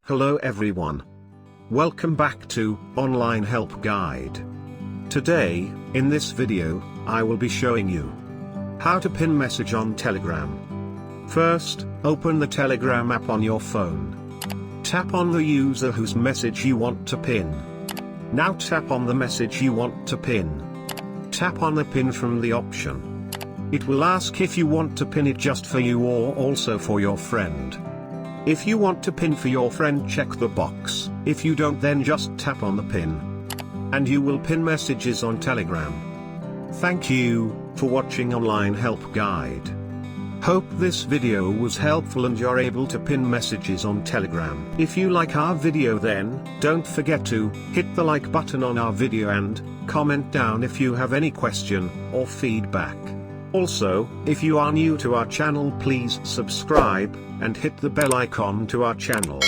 Hello everyone. Welcome back to Online Help Guide. Today, in this video, I will be showing you how to pin message on Telegram. First, open the Telegram app on your phone. Tap on the user whose message you want to pin. Now tap on the message you want to pin. Tap on the pin from the option. It will ask if you want to pin it just for you or also for your friend. If you want to pin for your friend, check the box. If you don't, then just tap on the pin. And you will pin messages on Telegram. Thank you for watching Online Help Guide. Hope this video was helpful and you're able to pin messages on Telegram. If you like our video, then don't forget to hit the like button on our video and comment down if you have any question or feedback. Also, if you are new to our channel, please subscribe and hit the bell icon to our channel.